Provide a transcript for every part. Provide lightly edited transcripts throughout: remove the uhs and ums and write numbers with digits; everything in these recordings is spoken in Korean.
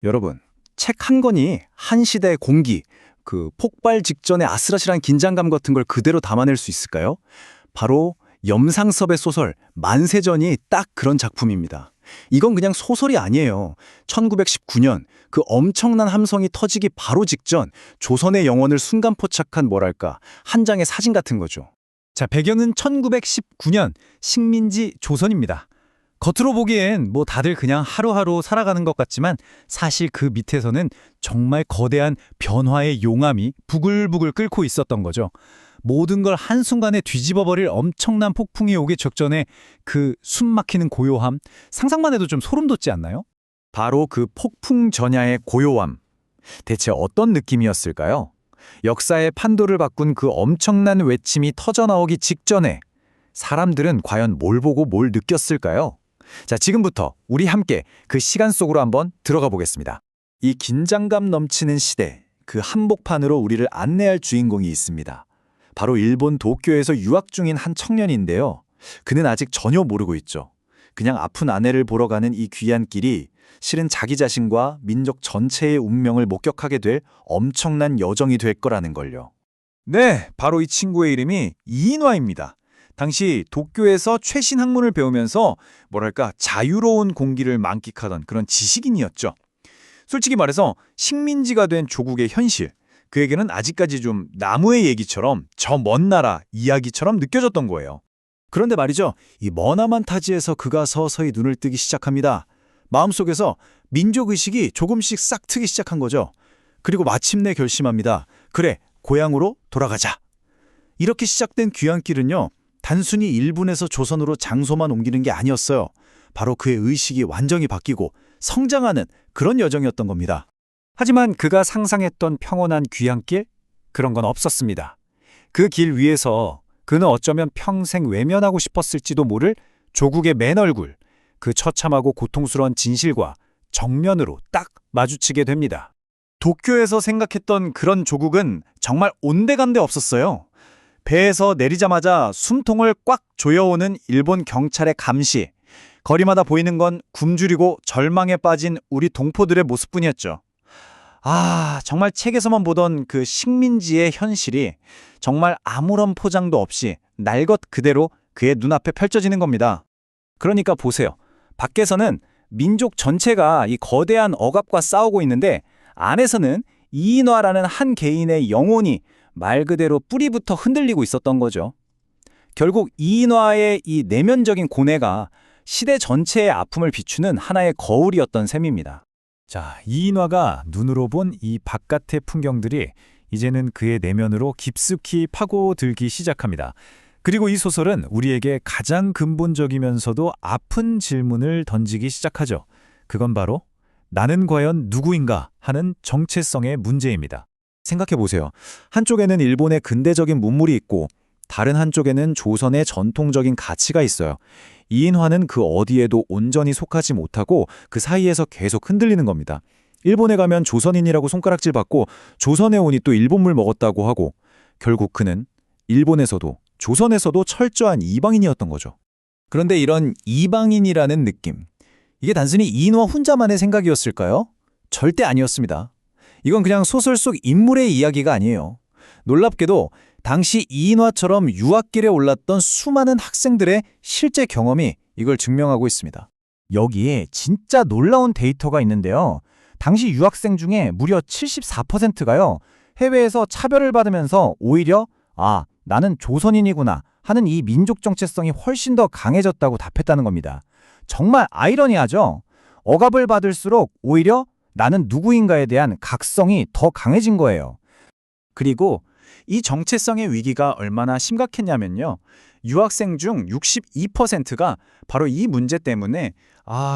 여러분, 책 한 권이 한 시대의 공기, 그 폭발 직전의 아슬아슬한 긴장감 같은 걸 그대로 담아낼 수 있을까요? 바로 염상섭의 소설 만세전이 딱 그런 작품입니다. 이건 그냥 소설이 아니에요. 1919년 그 엄청난 함성이 터지기 바로 직전 조선의 영혼을 순간 포착한 뭐랄까 한 장의 사진 같은 거죠. 자, 배경은 1919년 식민지 조선입니다. 겉으로 보기엔 뭐 다들 그냥 하루하루 살아가는 것 같지만 사실 그 밑에서는 정말 거대한 변화의 용암이 부글부글 끓고 있었던 거죠. 모든 걸 한순간에 뒤집어버릴 엄청난 폭풍이 오기 직전에 그 숨막히는 고요함, 상상만 해도 좀 소름 돋지 않나요? 바로 그 폭풍 전야의 고요함. 대체 어떤 느낌이었을까요? 역사의 판도를 바꾼 그 엄청난 외침이 터져나오기 직전에 사람들은 과연 뭘 보고 뭘 느꼈을까요? 자, 지금부터 우리 함께 그 시간 속으로 한번 들어가 보겠습니다. 이 긴장감 넘치는 시대, 그 한복판으로 우리를 안내할 주인공이 있습니다. 바로 일본 도쿄에서 유학 중인 한 청년인데요. 그는 아직 전혀 모르고 있죠. 그냥 아픈 아내를 보러 가는 이 귀한 길이 실은 자기 자신과 민족 전체의 운명을 목격하게 될 엄청난 여정이 될 거라는 걸요. 네, 바로 이 친구의 이름이 이인화입니다. 당시 도쿄에서 최신 학문을 배우면서 뭐랄까 자유로운 공기를 만끽하던 그런 지식인이었죠. 솔직히 말해서 식민지가 된 조국의 현실, 그에게는 아직까지 좀 나무의 얘기처럼 저 먼 나라 이야기처럼 느껴졌던 거예요. 그런데 말이죠. 이 머나먼 타지에서 그가 서서히 눈을 뜨기 시작합니다. 마음속에서 민족의식이 조금씩 싹 트기 시작한 거죠. 그리고 마침내 결심합니다. 그래, 고향으로 돌아가자. 이렇게 시작된 귀한 길은요. 단순히 일본에서 조선으로 장소만 옮기는 게 아니었어요. 바로 그의 의식이 완전히 바뀌고 성장하는 그런 여정이었던 겁니다. 하지만 그가 상상했던 평온한 귀향길? 그런 건 없었습니다. 그 길 위에서 그는 어쩌면 평생 외면하고 싶었을지도 모를 조국의 맨 얼굴, 그 처참하고 고통스러운 진실과 정면으로 딱 마주치게 됩니다. 도쿄에서 생각했던 그런 조국은 정말 온데간데 없었어요. 배에서 내리자마자 숨통을 꽉 조여오는 일본 경찰의 감시, 거리마다 보이는 건 굶주리고 절망에 빠진 우리 동포들의 모습뿐이었죠. 아, 정말 책에서만 보던 그 식민지의 현실이 정말 아무런 포장도 없이 날 것 그대로 그의 눈앞에 펼쳐지는 겁니다. 그러니까 보세요. 밖에서는 민족 전체가 이 거대한 억압과 싸우고 있는데 안에서는 이인화라는 한 개인의 영혼이 말 그대로 뿌리부터 흔들리고 있었던 거죠. 결국 이인화의 이 내면적인 고뇌가 시대 전체의 아픔을 비추는 하나의 거울이었던 셈입니다. 자, 이인화가 눈으로 본 이 바깥의 풍경들이 이제는 그의 내면으로 깊숙이 파고들기 시작합니다. 그리고 이 소설은 우리에게 가장 근본적이면서도 아픈 질문을 던지기 시작하죠. 그건 바로 나는 과연 누구인가 하는 정체성의 문제입니다. 생각해보세요. 한쪽에는 일본의 근대적인 문물이 있고 다른 한쪽에는 조선의 전통적인 가치가 있어요. 이인화는 그 어디에도 온전히 속하지 못하고 그 사이에서 계속 흔들리는 겁니다. 일본에 가면 조선인이라고 손가락질 받고 조선에 오니 또 일본물 먹었다고 하고 결국 그는 일본에서도 조선에서도 철저한 이방인이었던 거죠. 그런데 이런 이방인이라는 느낌, 이게 단순히 이인화 혼자만의 생각이었을까요? 절대 아니었습니다. 이건 그냥 소설 속 인물의 이야기가 아니에요. 놀랍게도 당시 이인화처럼 유학길에 올랐던 수많은 학생들의 실제 경험이 이걸 증명하고 있습니다. 여기에 진짜 놀라운 데이터가 있는데요. 당시 유학생 중에 무려 74%가요. 해외에서 차별을 받으면서 오히려 나는 조선인이구나 하는 이 민족 정체성이 훨씬 더 강해졌다고 답했다는 겁니다. 정말 아이러니하죠? 억압을 받을수록 오히려 나는 누구인가에 대한 각성이 더 강해진 거예요. 그리고 이 정체성의 위기가 얼마나 심각했냐면요. 유학생 중 62%가 바로 이 문제 때문에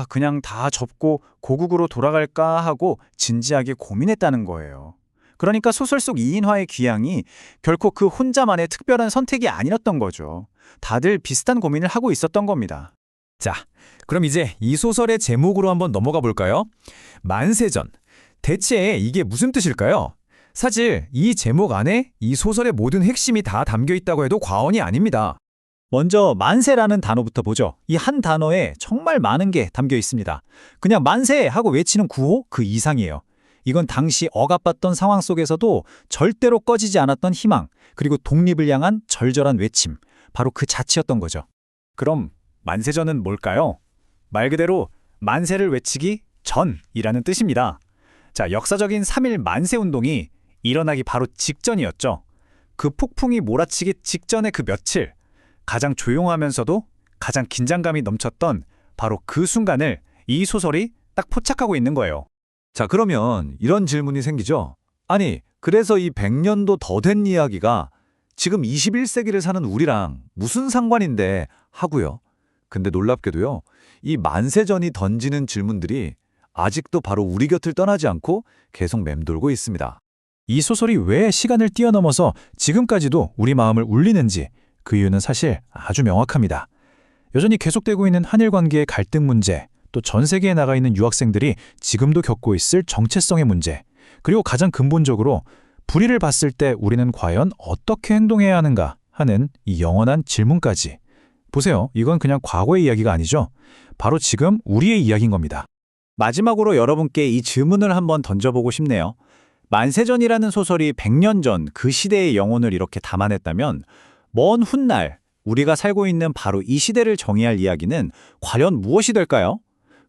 그냥 다 접고 고국으로 돌아갈까 하고 진지하게 고민했다는 거예요. 그러니까 소설 속 이인화의 귀향이 결코 그 혼자만의 특별한 선택이 아니었던 거죠. 다들 비슷한 고민을 하고 있었던 겁니다. 자, 그럼 이제 이 소설의 제목으로 한번 넘어가 볼까요? 만세전. 대체 이게 무슨 뜻일까요? 사실 이 제목 안에 이 소설의 모든 핵심이 다 담겨 있다고 해도 과언이 아닙니다. 먼저 만세라는 단어부터 보죠. 이 한 단어에 정말 많은 게 담겨 있습니다. 그냥 만세 하고 외치는 구호 그 이상이에요. 이건 당시 억압받던 상황 속에서도 절대로 꺼지지 않았던 희망, 그리고 독립을 향한 절절한 외침, 바로 그 자체였던 거죠. 그럼 만세전은 뭘까요? 말 그대로 만세를 외치기 전이라는 뜻입니다. 자, 역사적인 3.1 만세 운동이 일어나기 바로 직전이었죠. 그 폭풍이 몰아치기 직전의 그 며칠, 가장 조용하면서도 가장 긴장감이 넘쳤던 바로 그 순간을 이 소설이 딱 포착하고 있는 거예요. 자, 그러면 이런 질문이 생기죠. 아니, 그래서 이 100년도 더 된 이야기가 지금 21세기를 사는 우리랑 무슨 상관인데 하고요. 근데 놀랍게도요, 이 만세전이 던지는 질문들이 아직도 바로 우리 곁을 떠나지 않고 계속 맴돌고 있습니다. 이 소설이 왜 시간을 뛰어넘어서 지금까지도 우리 마음을 울리는지 그 이유는 사실 아주 명확합니다. 여전히 계속되고 있는 한일 관계의 갈등 문제, 또 전 세계에 나가 있는 유학생들이 지금도 겪고 있을 정체성의 문제, 그리고 가장 근본적으로 불의를 봤을 때 우리는 과연 어떻게 행동해야 하는가 하는 이 영원한 질문까지. 보세요. 이건 그냥 과거의 이야기가 아니죠. 바로 지금 우리의 이야기인 겁니다. 마지막으로 여러분께 이 질문을 한번 던져보고 싶네요. 만세전이라는 소설이 100년 전 그 시대의 영혼을 이렇게 담아냈다면 먼 훗날 우리가 살고 있는 바로 이 시대를 정의할 이야기는 과연 무엇이 될까요?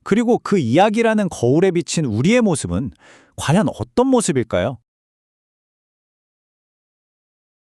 그리고 그 이야기라는 거울에 비친 우리의 모습은 과연 어떤 모습일까요?